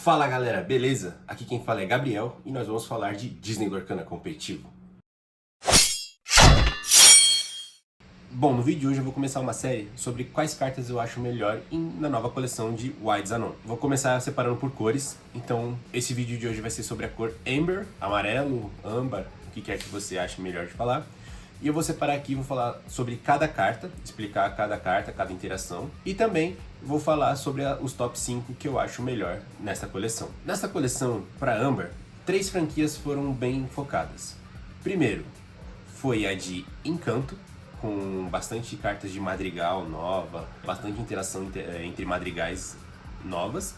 Fala galera, beleza? Aqui quem fala é Gabriel e nós vamos falar de Disney Lorcana competitivo. Bom, no vídeo de hoje eu vou começar uma série sobre quais cartas eu acho melhor na nova coleção de Wilds Unknown. Vou começar separando por cores, então esse vídeo de hoje vai ser sobre a cor Amber, amarelo, âmbar, o que quer que você ache melhor de falar. E eu vou separar aqui, vou falar sobre cada carta, explicar cada carta, cada interação. E também vou falar sobre os top 5 que eu acho melhor nesta coleção. Nesta coleção, para Amber, 3 franquias foram bem focadas. Primeiro, foi a de Encanto, com bastante cartas de madrigal nova, bastante interação entre madrigais novas.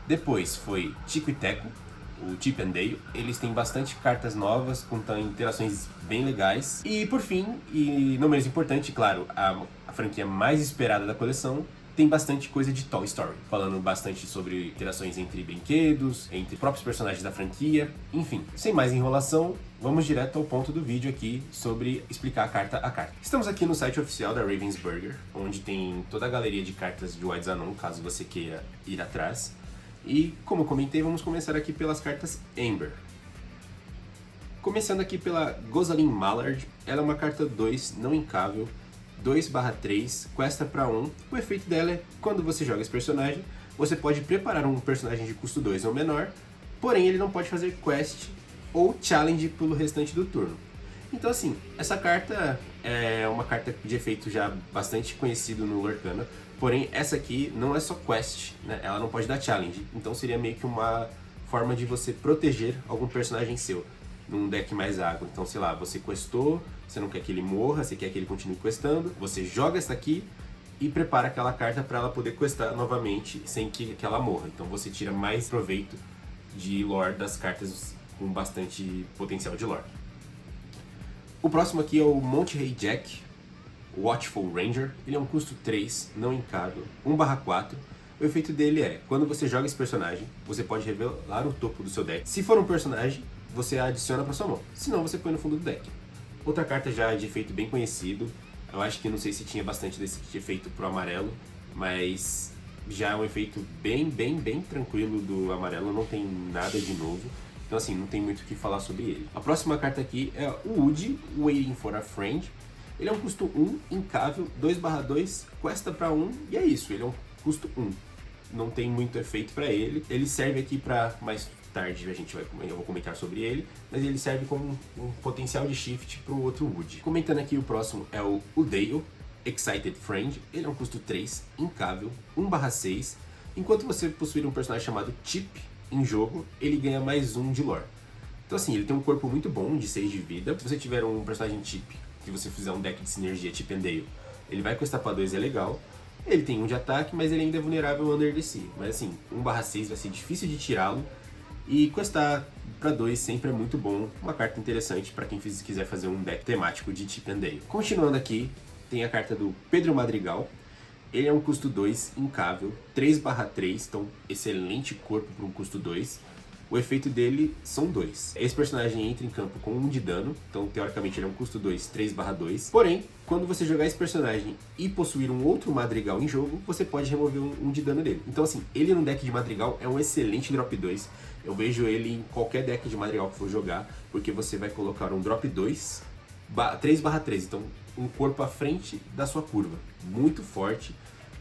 Depois foi Tico e Teco, o Chip and Dale. Eles têm bastante cartas novas, com interações bem legais. E por fim, e não menos importante, claro, a franquia mais esperada da coleção, tem bastante coisa de Toy Story, falando bastante sobre interações entre brinquedos, entre próprios personagens da franquia, enfim. Sem mais enrolação, vamos direto ao ponto do vídeo aqui sobre explicar a carta a carta. Estamos aqui no site oficial da Ravensburger, onde tem toda a galeria de cartas de Wilds Unknown, caso você queira ir atrás. E, como eu comentei, vamos começar aqui pelas cartas Amber. Começando aqui pela Gosalyn Mallard, ela é uma carta 2, não incável, 2/3, questa para 1. O efeito dela é, quando você joga esse personagem, você pode preparar um personagem de custo 2 ou menor, porém ele não pode fazer quest ou challenge pelo restante do turno. Então assim, essa carta é uma carta de efeito já bastante conhecido no Lorcana, porém essa aqui não é só quest, né? Ela não pode dar challenge, então seria meio que uma forma de você proteger algum personagem seu num deck mais agro. Então, sei lá, você questou, você não quer que ele morra, você quer que ele continue questando, você joga essa aqui e prepara aquela carta para ela poder questar novamente sem que ela morra. Então você tira mais proveito de lore das cartas com bastante potencial de lore. O próximo aqui é o Monterey Jack, Watchful Ranger. Ele é um custo 3, não incável, 1/4. O efeito dele é, quando você joga esse personagem, você pode revelar o topo do seu deck. Se for um personagem, você adiciona para sua mão, senão você põe no fundo do deck. Outra carta já de efeito bem conhecido, eu acho que não sei se tinha bastante desse efeito pro amarelo, mas já é um efeito bem tranquilo do amarelo, não tem nada de novo, então assim, não tem muito o que falar sobre ele. A próxima carta aqui é o Woody, Waiting for a Friend. Ele é um custo 1, incável, 2/2, questa para 1, e é isso, ele é um custo 1. Não tem muito efeito para ele. Ele serve aqui para mais tarde, eu vou comentar sobre ele, mas ele serve como um potencial de shift para o outro Woody. Comentando aqui, o próximo é o Dale, Excited Friend. Ele é um custo 3, incável, 1/6. Enquanto você possuir um personagem chamado Chip em jogo, ele ganha mais 1 de lore. Então assim, ele tem um corpo muito bom, de 6 de vida. Se você tiver um personagem Chip, que você fizer um deck de sinergia Chip and Dale, ele vai custar para 2, é legal. Ele tem 1 de ataque, mas ele ainda é vulnerável ao Under the Sea. Mas assim, 1/6 vai ser difícil de tirá-lo. E custar para 2 sempre é muito bom, uma carta interessante para quem quiser fazer um deck temático de Chip and Dale. Continuando aqui, tem a carta do Pedro Madrigal. Ele é um custo 2, incável, 3/3, então excelente corpo para um custo 2. O efeito dele são 2. Esse personagem entra em campo com 1 de dano, então teoricamente ele é um custo 2, 3/2. Porém, quando você jogar esse personagem e possuir um outro Madrigal em jogo, você pode remover 1 de dano dele. Então assim, ele no deck de Madrigal é um excelente drop 2. Eu vejo ele em qualquer deck de Madrigal que for jogar, porque você vai colocar um drop 2, 3/3, então um corpo à frente da sua curva. Muito forte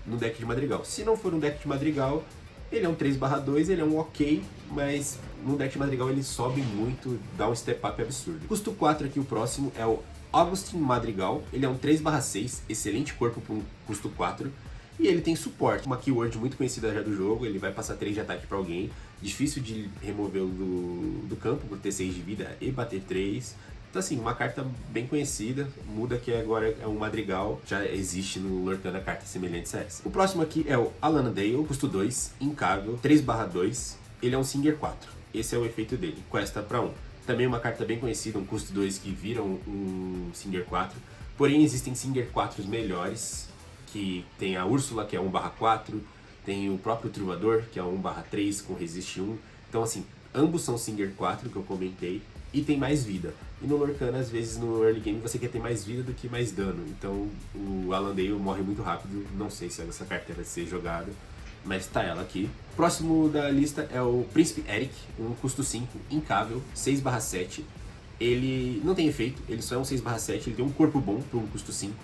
no deck de Madrigal. Se não for um deck de Madrigal, ele é um 3/2, ele é um ok, mas no deck de Madrigal ele sobe muito, dá um step up absurdo. Custo 4 aqui, o próximo é o Augustin Madrigal. Ele é um 3/6, excelente corpo para um custo 4. E ele tem suporte, uma keyword muito conhecida já do jogo. Ele vai passar 3 de ataque para alguém, difícil de removê-lo do campo por ter 6 de vida e bater 3. Então assim, uma carta bem conhecida, muda que agora é um Madrigal, já existe no Lorcana carta semelhante a essa. O próximo aqui é o Alan Dale, custo 2, incável, 3/2, ele é um Singer 4, esse é o efeito dele, questa para 1. Também uma carta bem conhecida, um custo 2 que vira um Singer 4, porém existem Singer 4s melhores, que tem a Úrsula, que é 1/4, tem o próprio Trovador, que é 1/3 com resist 1, então assim, ambos são Singer 4, que eu comentei, e tem mais vida. E no Lorcana, às vezes no early game você quer ter mais vida do que mais dano, então o Alan Dale morre muito rápido, não sei se essa carta vai ser jogada, mas tá ela aqui. Próximo da lista é o Príncipe Eric, um custo 5, incável, 6/7. Ele não tem efeito, ele só é um 6/7, ele tem um corpo bom para um custo 5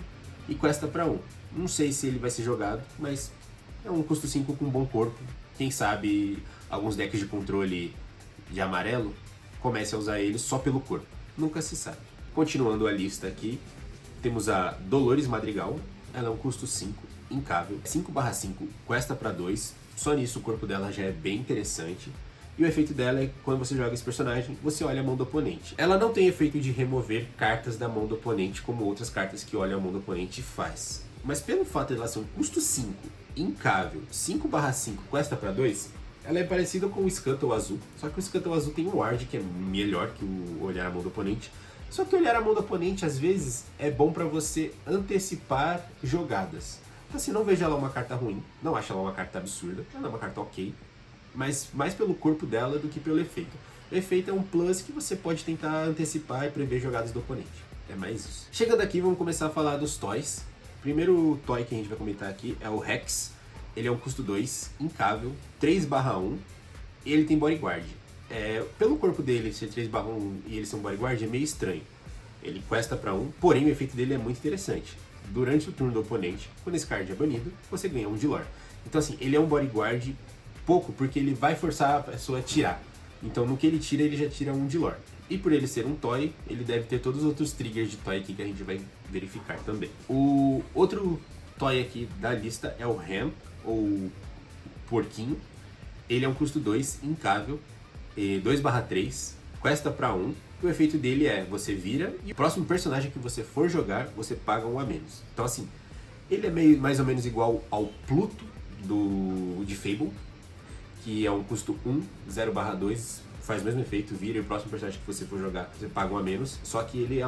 e questa para 1. Não sei se ele vai ser jogado, mas é um custo 5 com um bom corpo. Quem sabe alguns decks de controle de amarelo comece a usar ele só pelo corpo. Nunca se sabe. Continuando a lista aqui, temos a Dolores Madrigal. Ela é um custo 5, incável, 5/5, questa para 2. Só nisso o corpo dela já é bem interessante. E o efeito dela é quando você joga esse personagem, você olha a mão do oponente. Ela não tem efeito de remover cartas da mão do oponente, como outras cartas que olham a mão do oponente faz. Mas pelo fato de ela ser um custo 5, incável, 5/5, questa para 2, ela é parecida com o Scuttle azul. Só que o Scuttle azul tem um ward que é melhor que o olhar a mão do oponente. Só que olhar a mão do oponente, às vezes, é bom para você antecipar jogadas. Então, assim, não vejo ela uma carta ruim, não acho ela uma carta absurda, ela é uma carta ok, mas mais pelo corpo dela do que pelo efeito. O efeito é um plus que você pode tentar antecipar e prever jogadas do oponente. É mais isso. Chegando aqui, vamos começar a falar dos toys. O primeiro toy que a gente vai comentar aqui é o Rex. Ele é um custo 2, incável, 3/1, e ele tem bodyguard. Pelo corpo dele ser 3/1 e ele ser um bodyguard é meio estranho. Ele questa para 1, porém o efeito dele é muito interessante. Durante o turno do oponente, quando esse card é banido, você ganha 1 de lore. Então assim, ele é um bodyguard pouco, porque ele vai forçar a pessoa a tirar. Então no que ele tira, ele já tira 1 de lore. E por ele ser um toy, ele deve ter todos os outros triggers de toy aqui que a gente vai verificar também. O outro toy aqui da lista é o Ham, ou Porquinho. Ele é um custo 2, incável, 2/3, questa para 1. O efeito dele é, você vira e o próximo personagem que você for jogar, você paga 1 a menos. Então assim, ele é mais ou menos igual ao Pluto de Fable, que é um custo 1, 0/2, faz o mesmo efeito, vira e o próximo personagem que você for jogar, você paga 1 a menos. Só que ele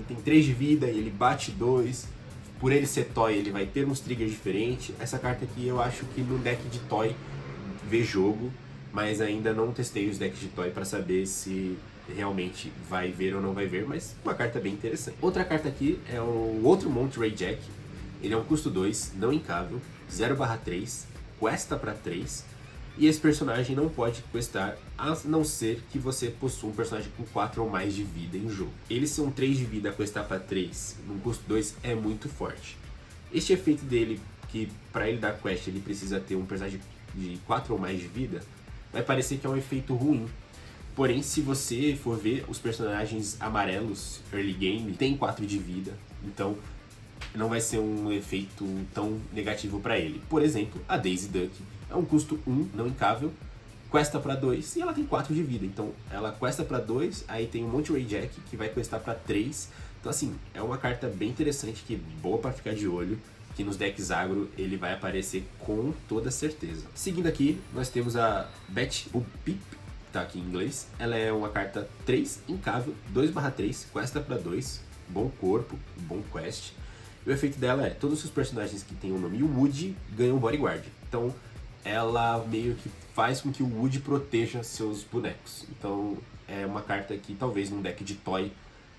tem 3 de vida, ele bate 2, por ele ser toy, ele vai ter uns triggers diferentes. Essa carta aqui eu acho que no deck de toy vê jogo, mas ainda não testei os decks de toy para saber se realmente vai ver ou não vai ver, mas uma carta bem interessante. Outra carta aqui é o outro Monterey Jack. Ele é um custo 2, não incável, 0/3, questa para 3. E esse personagem não pode questar, a não ser que você possua um personagem com 4 ou mais de vida em jogo. Ele ser um 3 de vida a questar para 3, num custo 2, é muito forte. Este efeito dele, que para ele dar quest ele precisa ter um personagem de 4 ou mais de vida, vai parecer que é um efeito ruim. Porém, se você for ver, os personagens amarelos early game tem 4 de vida, então não vai ser um efeito tão negativo para ele. Por exemplo, a Daisy Duck é um custo 1, não incável, questa para 2 e ela tem 4 de vida. Então ela questa para 2, aí tem o Monterey Jack que vai questar para 3. Então assim, é uma carta bem interessante, que é boa para ficar de olho, que nos decks agro ele vai aparecer com toda certeza. Seguindo aqui, nós temos a Bet Pip, tá aqui em inglês. Ela é uma carta 3, incável, 2/3, questa para 2, bom corpo, bom quest. E o efeito dela é, todos os personagens que tem o nome Wood ganham bodyguard. Então ela meio que faz com que o Wood proteja seus bonecos. Então é uma carta que talvez num deck de toy,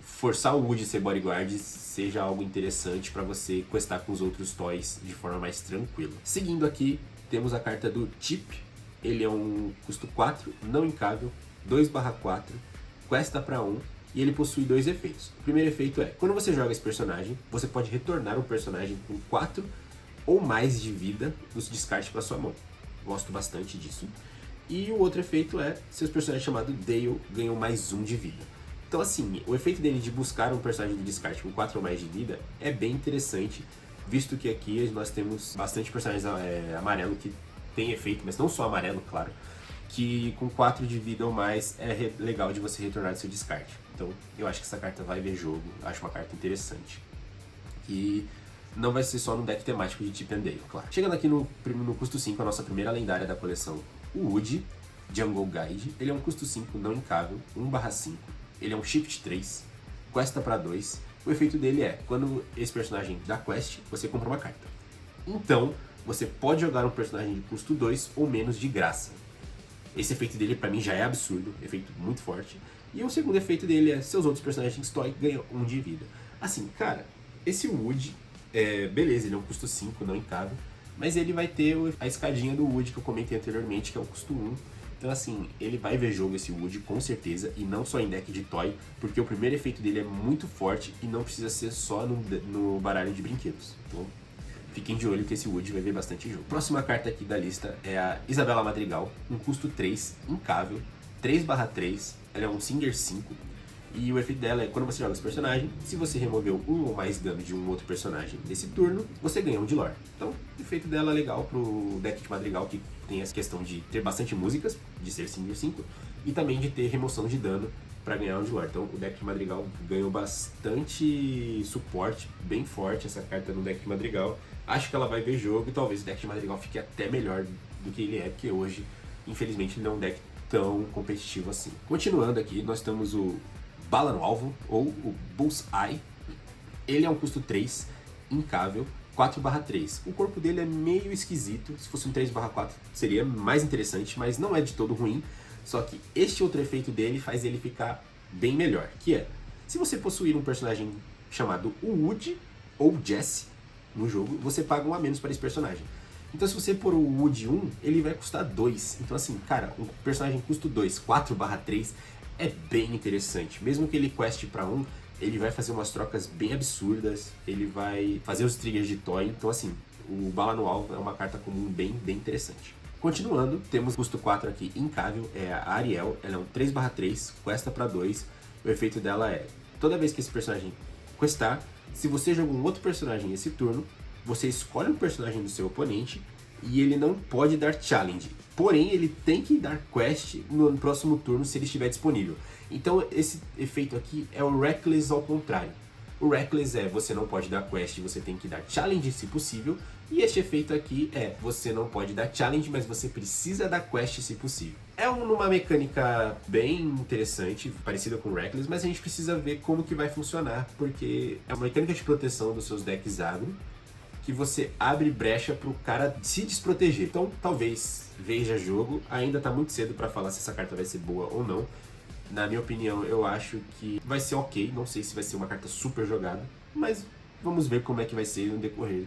forçar o Wood a ser bodyguard seja algo interessante para você questar com os outros toys de forma mais tranquila. Seguindo aqui, temos a carta do Chip. Ele é um custo 4, não incável, 2/4, questa para 1. E ele possui 2 efeitos. O primeiro efeito é, quando você joga esse personagem, você pode retornar um personagem com 4 ou mais de vida do descarte para sua mão. Gosto bastante disso. E o outro efeito é, seus personagens chamados Dale ganham mais 1 de vida. Então assim, o efeito dele de buscar um personagem do descarte com 4 ou mais de vida é bem interessante, visto que aqui nós temos bastante personagens amarelo que tem efeito, mas não só amarelo, claro, que com 4 de vida ou mais é legal de você retornar do seu descarte. Então eu acho que essa carta vai ver jogo, acho uma carta interessante. E não vai ser só no deck temático de Chip and Dale, claro. Chegando aqui no custo 5, a nossa primeira lendária da coleção, o Wood, Jungle Guide. Ele é um custo 5, não incável, 1/5. Ele é um Shift 3, questa para 2. O efeito dele é, quando esse personagem dá quest, você compra uma carta. Então, você pode jogar um personagem de custo 2 ou menos de graça. Esse efeito dele pra mim já é absurdo, efeito muito forte. E o segundo efeito dele é, seus outros personagens toy ganham 1 de vida. Assim, cara, esse Wood, beleza, ele é um custo 5, não incável. Mas ele vai ter a escadinha do Wood que eu comentei anteriormente, que é o custo 1. Então assim, ele vai ver jogo esse Wood com certeza, e não só em deck de toy, porque o primeiro efeito dele é muito forte e não precisa ser só no baralho de brinquedos. Então fiquem de olho que esse Wood vai ver bastante jogo. Próxima carta aqui da lista é a Isabela Madrigal, um custo 3, incável, 3/3, ela é um Singer 5. E o efeito dela é quando você joga esse personagem, se você removeu um ou mais dano de um outro personagem nesse turno, você ganha um de lore. Então, o efeito dela é legal pro deck de Madrigal, que tem essa questão de ter bastante músicas, de ser Singer 5, e também de ter remoção de dano para ganhar um de lore. Então, o deck de Madrigal ganhou bastante suporte, bem forte essa carta no deck de Madrigal. Acho que ela vai ver jogo e talvez o deck de Madrigal fique até melhor do que ele é, porque hoje, infelizmente, ele não é um deck tão competitivo assim. Continuando aqui, nós temos o Bala no Alvo, ou o Bullseye. Ele é um custo 3, incável, 4/3. O corpo dele é meio esquisito, se fosse um 3/4 seria mais interessante, mas não é de todo ruim. Só que este outro efeito dele faz ele ficar bem melhor, que é, se você possuir um personagem chamado Wood ou Jesse no jogo, você paga um a menos para esse personagem. Então se você pôr o Wood 1, ele vai custar 2. Então assim, cara, um personagem custo 2, 4/3, é bem interessante. Mesmo que ele quest para 1, ele vai fazer umas trocas bem absurdas, ele vai fazer os triggers de toy. Então assim, o Bala no Alvo é uma carta comum bem interessante. Continuando, temos custo 4 aqui, incável, é a Ariel. Ela é um 3/3, questa para 2. O efeito dela é, toda vez que esse personagem questar, se você joga um outro personagem nesse turno, você escolhe um personagem do seu oponente e ele não pode dar challenge. Porém, ele tem que dar quest no próximo turno se ele estiver disponível. Então, esse efeito aqui é o Reckless ao contrário. O Reckless é você não pode dar quest, você tem que dar challenge se possível. E este efeito aqui é você não pode dar challenge, mas você precisa dar quest se possível. É uma mecânica bem interessante, parecida com o Reckless, mas a gente precisa ver como que vai funcionar, porque é uma mecânica de proteção dos seus decks agro, que você abre brecha para o cara se desproteger. Então, talvez veja jogo. Ainda tá muito cedo para falar se essa carta vai ser boa ou não. Na minha opinião, eu acho que vai ser ok. Não sei se vai ser uma carta super jogada, mas vamos ver como é que vai ser no decorrer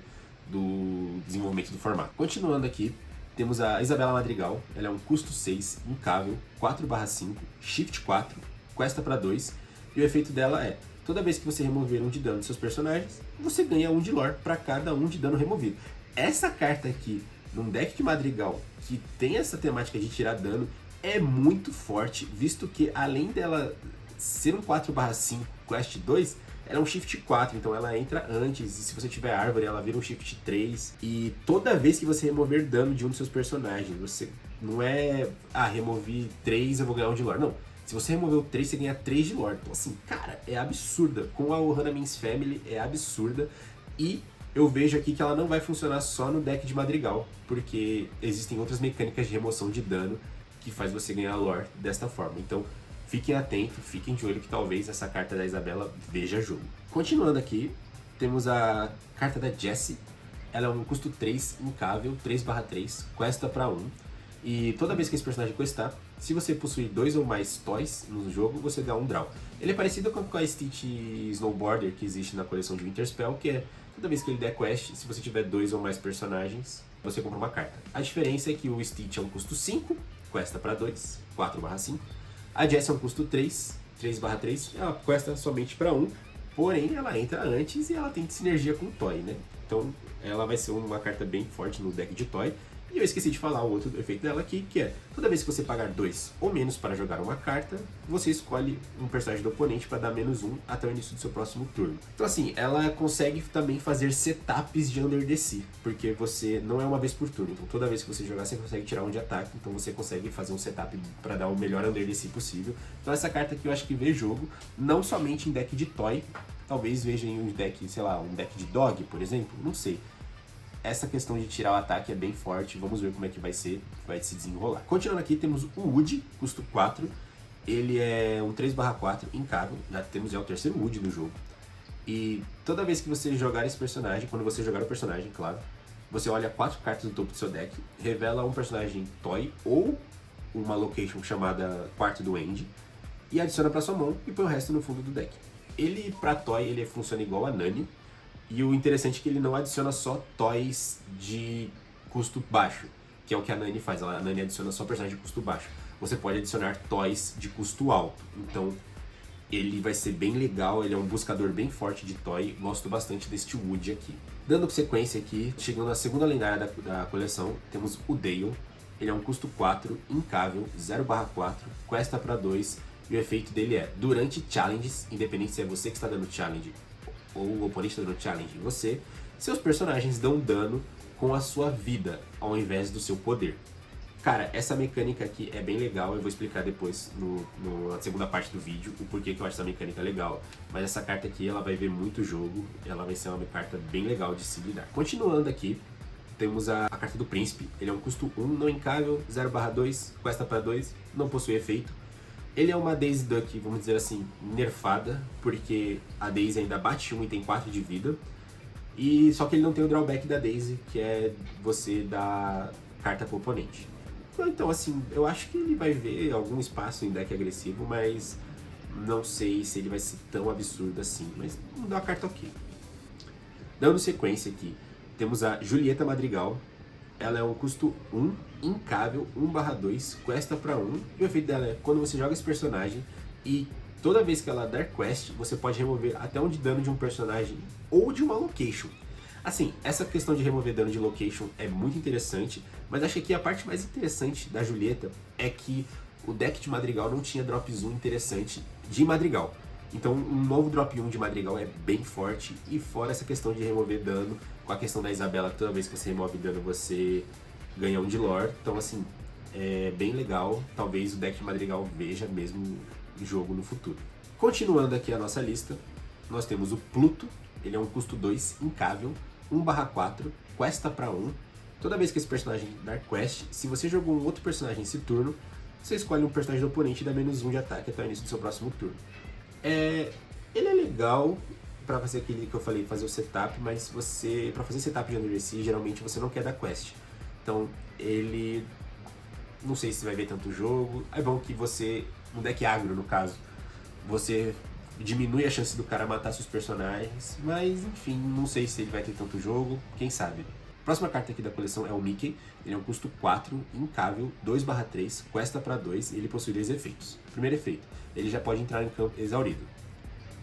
do desenvolvimento do formato. Continuando aqui, temos a Isabela Madrigal. Ela é um custo 6, incável, 4/5, shift 4, questa para 2. E o efeito dela é, toda vez que você remover um de dano dos seus personagens, você ganha um de lore para cada um de dano removido. Essa carta aqui, num deck de Madrigal, que tem essa temática de tirar dano, é muito forte, visto que além dela ser um 4/5 Quest 2, ela é um Shift 4, então ela entra antes, e se você tiver árvore, ela vira um Shift 3, e toda vez que você remover dano de um dos seus personagens, você não é, removi 3, eu vou ganhar um de lore, não. Se você removeu 3, você ganha 3 de lore. Então assim, cara, é absurda. Com a Ohana Means Family, é absurda. E eu vejo aqui que ela não vai funcionar só no deck de Madrigal, porque existem outras mecânicas de remoção de dano que faz você ganhar lore desta forma. Então, fiquem atentos, fiquem de olho que talvez essa carta da Isabela veja jogo. Continuando aqui, temos a carta da Jessie. Ela é um custo 3, incável, 3/3, questa para 1. E toda vez que esse personagem questar, se você possuir 2 ou mais toys no jogo, você dá um draw. Ele é parecido com a Stitch Snowboarder que existe na coleção de Winterspell, que é toda vez que ele der quest, se você tiver 2 ou mais personagens, você compra uma carta. A diferença é que o Stitch é um custo 5, questa para 2, 4/5. A Jessie é um custo 3, 3/3, ela questa somente para 1, porém ela entra antes e ela tem sinergia com o toy, né? Então ela vai ser uma carta bem forte no deck de toy. E eu esqueci de falar o outro efeito dela aqui, que é, toda vez que você pagar 2 ou menos para jogar uma carta, você escolhe um personagem do oponente para dar -1 até o início do seu próximo turno. Então assim, ela consegue também fazer setups de Under the Sea, porque você não é uma vez por turno, então toda vez que você jogar você consegue tirar um de ataque, então você consegue fazer um setup para dar o melhor Under the Sea possível. Então essa carta aqui eu acho que vê jogo, não somente em deck de toy, talvez veja em um deck, sei lá, um deck de dog, por exemplo, não sei. Essa questão de tirar o ataque é bem forte, vamos ver como é que vai ser, vai se desenrolar. Continuando aqui, temos o Wood, custo 4, ele é um 3/4, incável, já temos o terceiro Wood no jogo. E toda vez que você jogar esse personagem, quando você jogar o personagem, claro, você olha 4 cartas do topo do seu deck, revela um personagem toy ou uma location chamada Quarto do End, e adiciona para sua mão e põe o resto no fundo do deck. Ele, pra toy, ele funciona igual a Nani. E o interessante é que ele não adiciona só toys de custo baixo, que é o que a Nani faz. A Nani adiciona só personagens de custo baixo. Você pode adicionar toys de custo alto. Então ele vai ser bem legal, ele é um buscador bem forte de toy. Gosto bastante deste Woody aqui. Dando sequência aqui, chegando na segunda lendária da coleção, temos o Dale. Ele é um custo 4, incável, 0/4, questa para 2. E o efeito dele é, durante challenges, independente se é você que está dando challenge ou o oponente está dando challenge em você, seus personagens dão dano com a sua vida, ao invés do seu poder. Cara, essa mecânica aqui é bem legal, eu vou explicar depois na segunda parte do vídeo o porquê que eu acho essa mecânica legal. Mas essa carta aqui, ela vai ver muito jogo, ela vai ser uma carta bem legal de se lidar. Continuando aqui, temos a carta do Príncipe. Ele é um custo 1, não incável, 0/2, questa para 2, não possui efeito. Ele é uma Daisy Duck, vamos dizer assim, nerfada, porque a Daisy ainda bate 1 e tem 4 de vida. E só que ele não tem o drawback da Daisy, que é você dar carta pro oponente. Então, assim, eu acho que ele vai ver algum espaço em deck agressivo, mas não sei se ele vai ser tão absurdo assim. Mas vamos dar uma carta ok. Dando sequência aqui, temos a Julieta Madrigal. Ela é um custo 1, incável, 1/2, questa para 1. E o efeito dela é, quando você joga esse personagem e toda vez que ela der quest, você pode remover até um de dano de um personagem ou de uma location. Assim, essa questão de remover dano de location é muito interessante, mas acho que a parte mais interessante da Julieta é que o deck de Madrigal não tinha drop 1 interessante de Madrigal. Então um novo drop 1 de Madrigal é bem forte, e fora essa questão de remover dano, com a questão da Isabela, que toda vez que você remove dano você ganha um de lore. Então assim, é bem legal, talvez o deck de Madrigal veja mesmo jogo no futuro. Continuando aqui a nossa lista, nós temos o Pluto. Ele é um custo 2, incável, 1/4, questa para 1. Toda vez que esse personagem dar quest, se você jogou um outro personagem esse turno, você escolhe um personagem do oponente e dá -1 de ataque até o início do seu próximo turno. Ele é legal para fazer aquele que eu falei, fazer o setup, mas para fazer setup de Undersea, geralmente você não quer dar quest. Então ele, não sei se vai ver tanto jogo. É bom que você, no deck agro no caso, você diminui a chance do cara matar seus personagens, mas enfim, não sei se ele vai ter tanto jogo, quem sabe. A próxima carta aqui da coleção é o Mickey. Ele é um custo 4, incável, 2/3, questa para 2, e ele possui 2 efeitos. Primeiro efeito, ele já pode entrar em campo exaurido.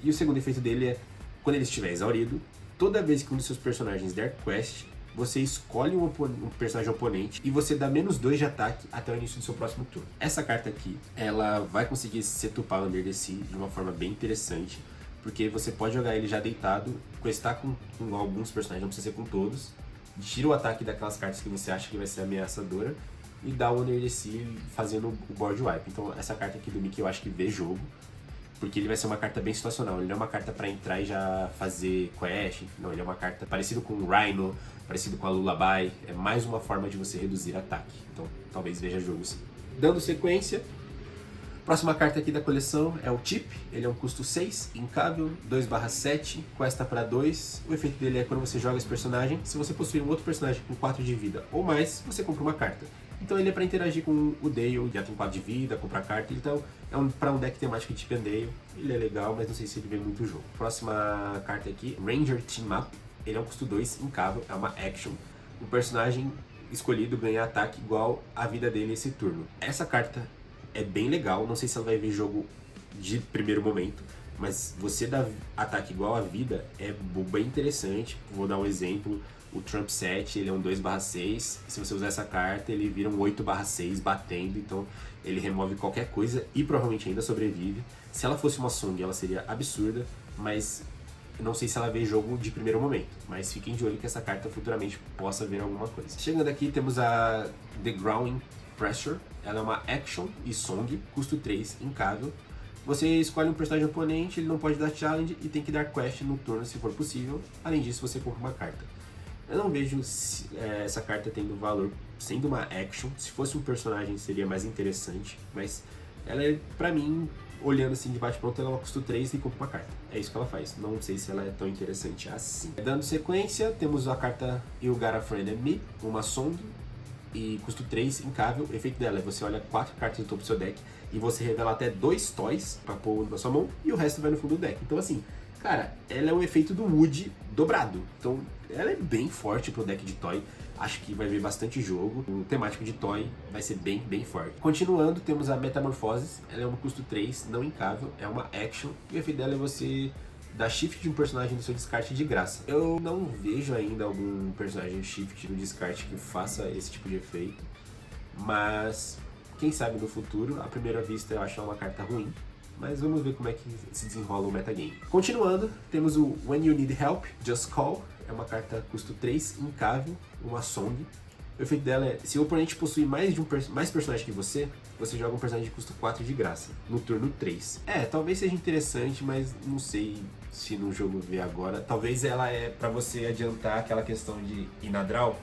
E o segundo efeito dele é, quando ele estiver exaurido, toda vez que um dos seus personagens der quest, você escolhe um personagem oponente e você dá -2 de ataque até o início do seu próximo turno. Essa carta aqui, ela vai conseguir setupar o Undersea de uma forma bem interessante, porque você pode jogar ele já deitado, questar com alguns personagens, não precisa ser com todos, tira o ataque daquelas cartas que você acha que vai ser ameaçadora e dá o Undersea fazendo o board wipe. Então essa carta aqui do Mickey eu acho que vê jogo, porque ele vai ser uma carta bem situacional. Ele não é uma carta para entrar e já fazer quest, não, ele é uma carta parecido com o Rhino, parecido com a Lullaby, é mais uma forma de você reduzir ataque, então talvez veja jogo sim. Dando sequência, próxima carta aqui da coleção é o Chip. Ele é um custo 6, incável, 2/7, questa para 2. O efeito dele é quando você joga esse personagem, se você possuir um outro personagem com 4 de vida ou mais, você compra uma carta. Então ele é para interagir com o Dale, já tem 4 de vida, comprar carta, então é para um deck temático de Chip and Dale. Ele é legal, mas não sei se ele vê muito jogo. Próxima carta aqui, Ranger Team Up. Ele é um custo 2, incável, é uma action. O personagem escolhido ganha ataque igual à vida dele esse turno. Essa carta é bem legal, não sei se ela vai ver jogo de primeiro momento, mas você dar ataque igual à vida é bem interessante. Vou dar um exemplo, o Trump Set, ele é um 2/6, se você usar essa carta ele vira um 8/6 batendo, então ele remove qualquer coisa e provavelmente ainda sobrevive. Se ela fosse uma Song ela seria absurda, mas não sei se ela vê jogo de primeiro momento, mas fiquem de olho que essa carta futuramente possa ver alguma coisa. Chegando aqui temos a The Growing Pressure. Ela é uma action e song, custo 3, incável. Você escolhe um personagem oponente, ele não pode dar challenge e tem que dar quest no turno se for possível. Além disso, você compra uma carta. Eu não vejo essa carta tendo valor sendo uma action. Se fosse um personagem seria mais interessante, mas ela é, pra mim, olhando assim de bate-pronto, ela custa 3 e compra uma carta. É isso que ela faz. Não sei se ela é tão interessante assim. Dando sequência, temos a carta You Got a Friend and Me, uma song, e custo 3, incável. O efeito dela é você olha 4 cartas do topo do seu deck e você revela até 2 toys pra pôr na sua mão e o resto vai no fundo do deck. Então assim, Cara, ela é o efeito do Wood dobrado. Então, ela é bem forte pro deck de Toy. Acho que vai ver bastante jogo. O temático de Toy vai ser bem forte. Continuando, temos a Metamorfoses. Ela é um custo 3, não incável. É uma action. E o efeito dela é você dar shift de um personagem do seu descarte de graça. Eu não vejo ainda algum personagem shift no descarte que faça esse tipo de efeito. Mas, quem sabe no futuro. À primeira vista eu acho ela uma carta ruim. Mas vamos ver como é que se desenrola o metagame. Continuando, temos o When You Need Help, Just Call. É uma carta custo 3, incável, uma Song. O efeito dela é, se o oponente possui mais personagem que você joga um personagem de custo 4 de graça, no turno 3. Talvez seja interessante, mas não sei se no jogo ver agora. Talvez ela é pra você adiantar aquela questão de ir na draw.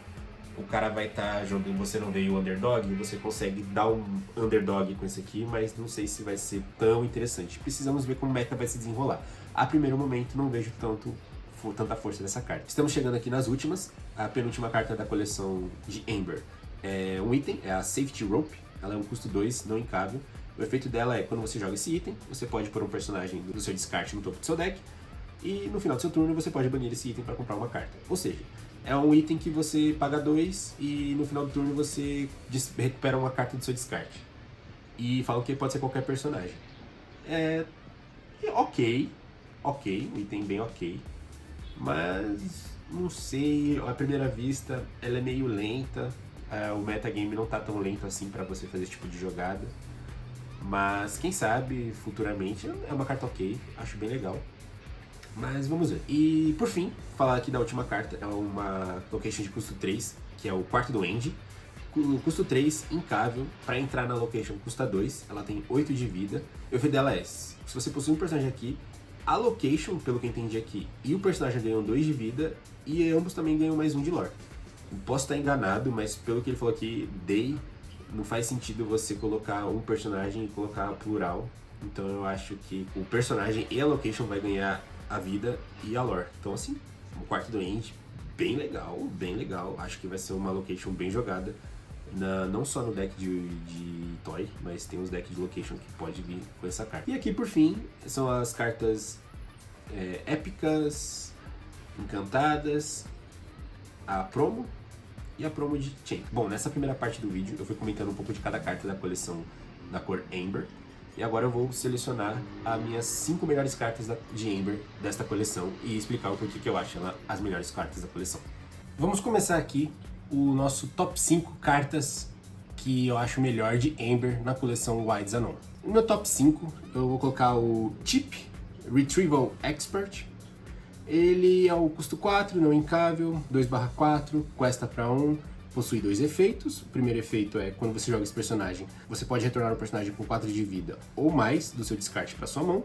O cara vai estar jogando, você não veio o underdog, você consegue dar um underdog com esse aqui, mas não sei se vai ser tão interessante. Precisamos ver como o meta vai se desenrolar. A primeiro momento não vejo tanta força dessa carta. Estamos chegando aqui nas últimas. A penúltima carta da coleção de Amber é um item, é a Safety Rope. Ela é um custo 2, não incável. O efeito dela é, quando você joga esse item, você pode pôr um personagem do seu descarte no topo do seu deck, e no final do seu turno você pode banir esse item para comprar uma carta. Ou seja, é um item que você paga 2 e no final do turno você recupera uma carta do seu descarte. E falam que pode ser qualquer personagem. Ok, um item bem ok. Mas não sei, à primeira vista ela é meio lenta. O metagame não tá tão lento assim para você fazer esse tipo de jogada. Mas quem sabe futuramente é uma carta ok, acho bem legal. Mas vamos ver. E por fim, falar aqui da última carta, é uma location de custo 3, que é o Quarto do End. Custo 3, incável, para entrar na location custa 2, ela tem 8 de vida. E o efeito dela é, se você possui um personagem aqui, a location, pelo que eu entendi aqui, e o personagem ganham 2 de vida, e ambos também ganham mais 1 de lore. Posso estar enganado, mas pelo que ele falou aqui, não faz sentido você colocar um personagem e colocar plural. Então eu acho que o personagem e a location vai ganhar a vida e a lore. Então assim, o Quarto do End, bem legal. Acho que vai ser uma location bem jogada. Não só no deck de Toy, mas tem uns decks de location que pode vir com essa carta. E aqui por fim, são as cartas épicas, encantadas, a promo e a promo de Chain. Bom, nessa primeira parte do vídeo eu fui comentando um pouco de cada carta da coleção da cor Amber. E agora eu vou selecionar as minhas 5 melhores cartas de Amber desta coleção e explicar o porquê que eu acho ela as melhores cartas da coleção. Vamos começar aqui o nosso top 5 cartas que eu acho melhor de Amber na coleção Wilds Unknown. No meu top 5 eu vou colocar o Chip Retrieval Expert. Ele é o custo 4, não incável, 2/4, questa para 1. Possui 2 efeitos. O primeiro efeito é quando você joga esse personagem, você pode retornar o personagem com 4 de vida ou mais do seu descarte para sua mão.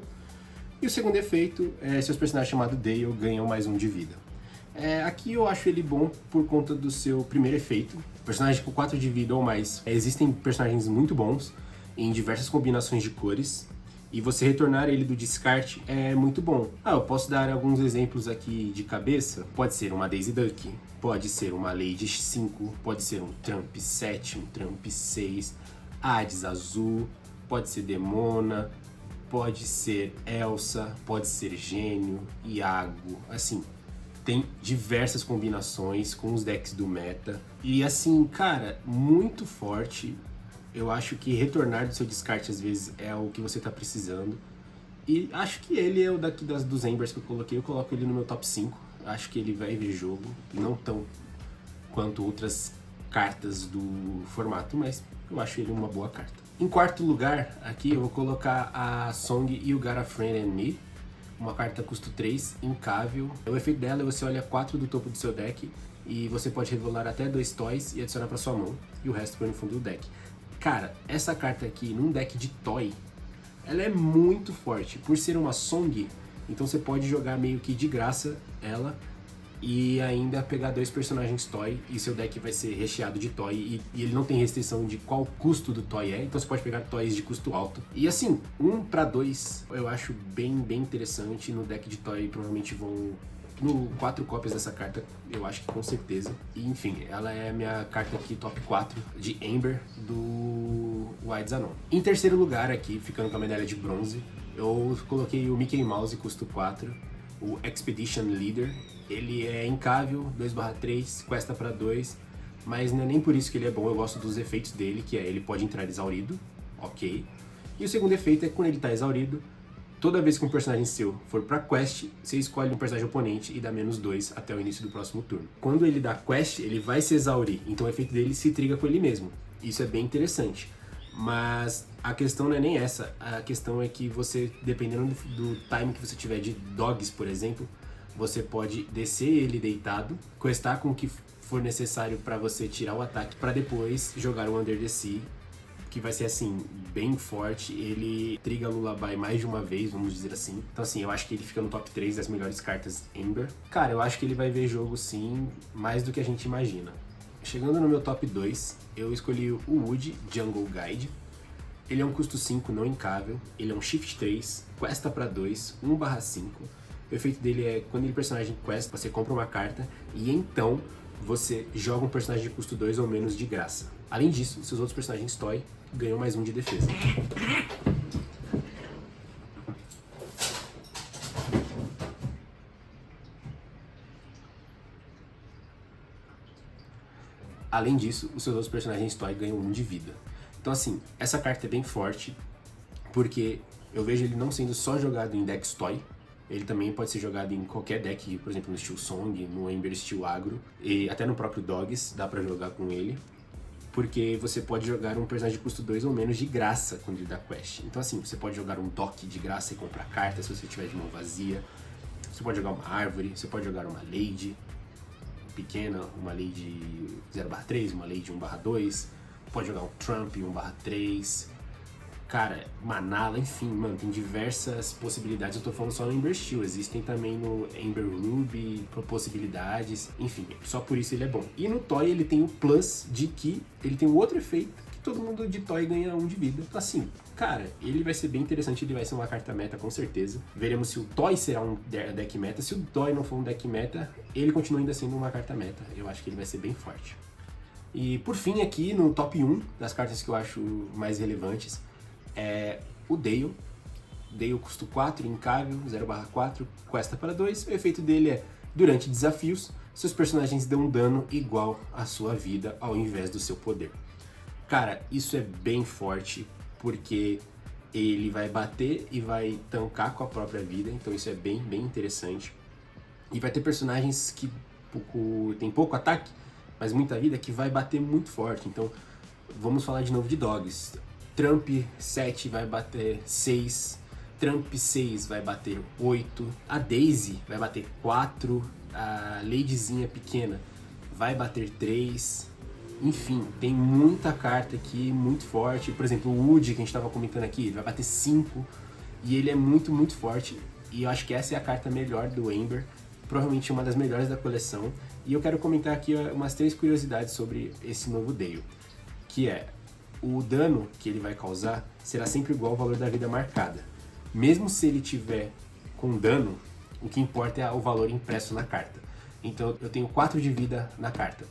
E o segundo efeito é seus personagens chamados Dale ganham mais 1 de vida. Aqui eu acho ele bom por conta do seu primeiro efeito. Personagem com 4 de vida ou mais. Existem personagens muito bons em diversas combinações de cores. E você retornar ele do descarte é muito bom. Eu posso dar alguns exemplos aqui de cabeça. Pode ser uma Daisy Duck, pode ser uma Lady 5, pode ser um Trump 7, um Trump 6, Hades Azul, pode ser Demona, pode ser Elsa, pode ser Gênio, Iago, assim, tem diversas combinações com os decks do meta. E assim, cara, muito forte. Eu acho que retornar do seu descarte às vezes é o que você tá precisando. E acho que ele é o daqui dos Embers que eu coloquei. Eu coloco ele no meu top 5. Acho que ele vai ver jogo. Não tão quanto outras cartas do formato, mas eu acho ele uma boa carta. Em quarto lugar, aqui eu vou colocar a Song You Got a Friend and Me. Uma carta custo 3, incável. O efeito dela é você olha 4 do topo do seu deck e você pode revelar até 2 toys e adicionar para sua mão. E o resto põe no fundo do deck. Cara, essa carta aqui, num deck de toy, ela é muito forte. Por ser uma Song, então você pode jogar meio que de graça ela e ainda pegar 2 personagens toy e seu deck vai ser recheado de toy e ele não tem restrição de qual custo do toy é, então você pode pegar toys de custo alto. E assim, 1 para 2 eu acho bem interessante. No deck de toy provavelmente vão 4 cópias dessa carta, eu acho que com certeza. E enfim, ela é a minha carta aqui top 4 de Amber do Wilds Unknown. Em terceiro lugar aqui, ficando com a medalha de bronze, eu coloquei o Mickey Mouse custo 4. o Expedition Leader. Ele é incável, 2/3, questa para 2, mas não é nem por isso que ele é bom. Eu gosto dos efeitos dele, que é ele pode entrar exaurido, ok. E o segundo efeito é que quando ele tá exaurido, toda vez que um personagem seu for pra quest, você escolhe um personagem oponente e dá -2 até o início do próximo turno. Quando ele dá quest, ele vai se exaurir, então o efeito dele se triga com ele mesmo. Isso é bem interessante. Mas a questão não é nem essa, a questão é que você, dependendo do time que você tiver de dogs, por exemplo, você pode descer ele deitado, questar com o que for necessário para você tirar o ataque, para depois jogar o Under the Sea, que vai ser assim, bem forte. Ele triga Lullaby mais de uma vez, vamos dizer assim. Então assim, eu acho que ele fica no top 3 das melhores cartas Ember. Cara, eu acho que ele vai ver jogo sim, mais do que a gente imagina. Chegando no meu top 2, eu escolhi o Wood Jungle Guide. Ele é um custo 5, não incável. Ele é um Shift 3, questa para 2, 1/5. O efeito dele é, quando ele personagem quest, você compra uma carta e então você joga um personagem de custo 2 ou menos de graça. Além disso, seus outros personagens Toy ganham mais 1 de defesa. Além disso, os seus outros personagens Toy ganham 1 de vida. Então assim, essa carta é bem forte, porque eu vejo ele não sendo só jogado em decks Toy, ele também pode ser jogado em qualquer deck, por exemplo no Steel Song, no Ember Steel Agro, e até no próprio Dogs dá pra jogar com ele, porque você pode jogar um personagem de custo 2 ou menos de graça quando ele dá quest. Então assim, você pode jogar um Dock de graça e comprar cartas se você tiver de mão vazia, você pode jogar uma árvore, você pode jogar uma Lady pequena, uma Lady 0/3, uma Lady 1/2, pode jogar um Trump 1/3, cara, Manala, enfim, mano, tem diversas possibilidades. Eu tô falando só no Ember Steel, existem também no Ember Ruby possibilidades, enfim, só por isso ele é bom. E no Toy ele tem o plus de que ele tem um outro efeito que todo mundo de Toy ganha 1 de vida. Então assim, cara, ele vai ser bem interessante, ele vai ser uma carta meta com certeza. Veremos se o Toy será um deck meta. Se o Toy não for um deck meta, ele continua ainda sendo uma carta meta. Eu acho que ele vai ser bem forte. E por fim aqui no top 1 das cartas que eu acho mais relevantes é o Dale. Dale custo 4, incável, 0/4, questa para 2. O efeito dele é, durante desafios, seus personagens dão dano igual à sua vida ao invés do seu poder. Cara, isso é bem forte, porque ele vai bater e vai tancar com a própria vida, então isso é bem interessante. E vai ter personagens que tem pouco ataque, mas muita vida, que vai bater muito forte. Então, vamos falar de novo de Dogs. Trump 7 vai bater 6, Trump 6 vai bater 8, a Daisy vai bater 4, a Ladyzinha pequena vai bater 3, enfim, tem muita carta aqui muito forte. Por exemplo, o Wood, que a gente estava comentando aqui, ele vai bater 5, e ele é muito forte, e eu acho que essa é a carta melhor do Ember, provavelmente uma das melhores da coleção. E eu quero comentar aqui umas 3 curiosidades sobre esse novo Dale, que é: o dano que ele vai causar será sempre igual ao valor da vida marcada. Mesmo se ele tiver com dano, o que importa é o valor impresso na carta. Então eu tenho 4 de vida na carta,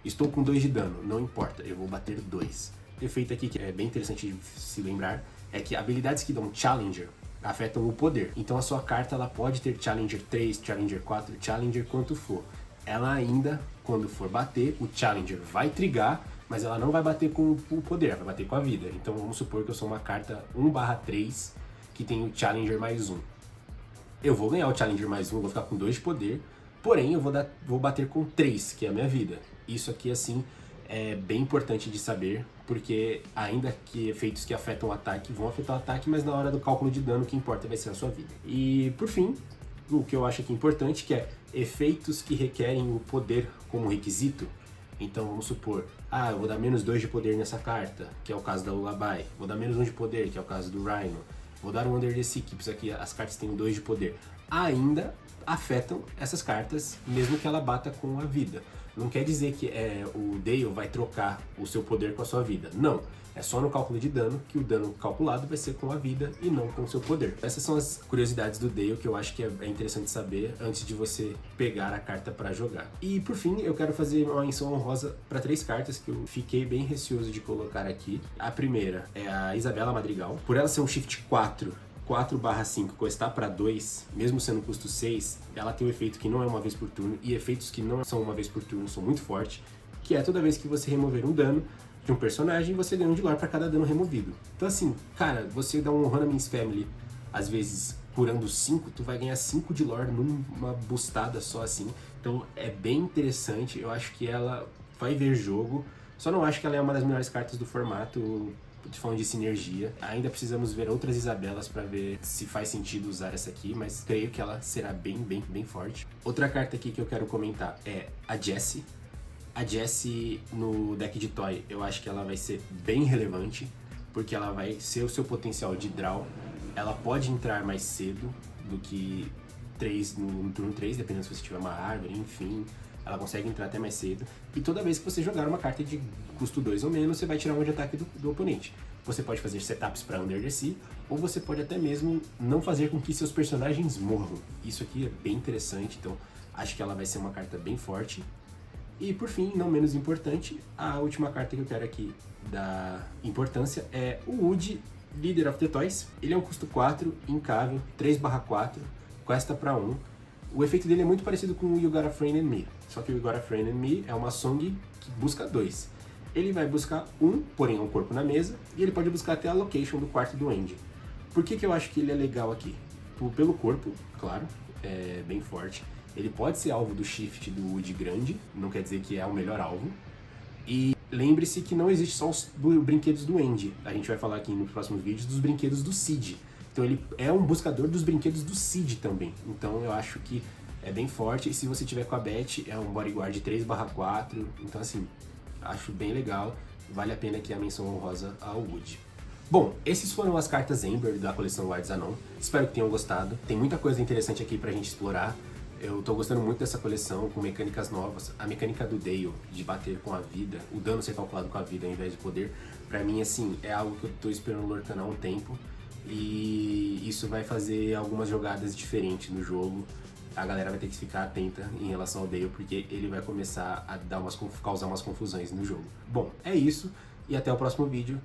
estou com 2 de dano, não importa, eu vou bater 2. O efeito aqui que é bem interessante de se lembrar é que habilidades que dão Challenger afetam o poder. Então a sua carta ela pode ter Challenger 3, Challenger 4, Challenger quanto for. Ela ainda, quando for bater, o Challenger vai trigar, mas ela não vai bater com o poder, vai bater com a vida. Então vamos supor que eu sou uma carta 1/3 que tem o Challenger mais 1. Eu vou ganhar o Challenger mais 1, vou ficar com 2 de poder, porém eu vou bater com 3, que é a minha vida. Isso aqui, assim, é bem importante de saber, porque ainda que efeitos que afetam o ataque vão afetar o ataque, mas na hora do cálculo de dano o que importa vai ser a sua vida. E por fim, o que eu acho aqui importante, que é efeitos que requerem o poder como requisito. Então vamos supor, eu vou dar -2 de poder nessa carta, que é o caso da Lullaby. Vou dar -1 de poder, que é o caso do Rhino. Vou dar um Under the Sea, que isso aqui as cartas têm 2 de poder. Ainda afetam essas cartas, mesmo que ela bata com a vida. Não quer dizer que o Dale vai trocar o seu poder com a sua vida. Não. É só no cálculo de dano que o dano calculado vai ser com a vida e não com o seu poder. Essas são as curiosidades do Dale que eu acho que é interessante saber antes de você pegar a carta para jogar. E por fim, eu quero fazer uma menção honrosa para 3 cartas que eu fiquei bem receoso de colocar aqui. A primeira é a Isabela Madrigal. Por ela ser um Shift 4, 4/5 questar para 2, mesmo sendo custo 6, ela tem um efeito que não é uma vez por turno, e efeitos que não são uma vez por turno são muito fortes, que é toda vez que você remover um dano de um personagem, você ganha 1 de lore para cada dano removido. Então assim, cara, você dá um Hanamin's Family, às vezes curando 5, tu vai ganhar 5 de lore numa boostada só assim. Então é bem interessante, eu acho que ela vai ver jogo, só não acho que ela é uma das melhores cartas do formato, falando de sinergia. Ainda precisamos ver outras Isabelas para ver se faz sentido usar essa aqui, mas creio que ela será bem forte. Outra carta aqui que eu quero comentar é a Jessie. A Jessie no deck de Toy, eu acho que ela vai ser bem relevante, porque ela vai ser o seu potencial de draw. Ela pode entrar mais cedo do que 3 no turno 3, dependendo se você tiver uma árvore, enfim. Ela consegue entrar até mais cedo. E toda vez que você jogar uma carta de custo 2 ou menos, você vai tirar um de ataque do oponente. Você pode fazer setups para Under the Sea, ou você pode até mesmo não fazer com que seus personagens morram. Isso aqui é bem interessante, então acho que ela vai ser uma carta bem forte. E por fim, não menos importante, a última carta que eu quero aqui da importância é o Wood, Leader of the Toys. Ele é um custo 4, incável, 3/4, questa para 1. O efeito dele é muito parecido com o You Got a Friend in Me, só que o You Got a Friend in Me é uma song que busca 2. Ele vai buscar 1, porém é um corpo na mesa, e ele pode buscar até a location do quarto do end. Por que eu acho que ele é legal aqui? Pelo corpo, claro, é bem forte. Ele pode ser alvo do shift do Wood grande, não quer dizer que é o melhor alvo. E lembre-se que não existe só os brinquedos do end. A gente vai falar aqui nos próximos vídeos dos brinquedos do Seed. Então ele é um buscador dos brinquedos do Seed também. Então eu acho que é bem forte. E se você tiver com a Beth, é um bodyguard 3/4. Então assim, acho bem legal. Vale a pena aqui a menção honrosa ao Wood. Bom, esses foram as cartas Ember da coleção Wilds Unknown. Espero que tenham gostado. Tem muita coisa interessante aqui pra gente explorar. Eu tô gostando muito dessa coleção, com mecânicas novas. A mecânica do Dale, de bater com a vida, o dano ser calculado com a vida ao invés de poder, pra mim, assim, é algo que eu tô esperando lortando há um tempo. E isso vai fazer algumas jogadas diferentes no jogo. A galera vai ter que ficar atenta em relação ao Dale, porque ele vai começar a causar umas confusões no jogo. Bom, é isso, e até o próximo vídeo.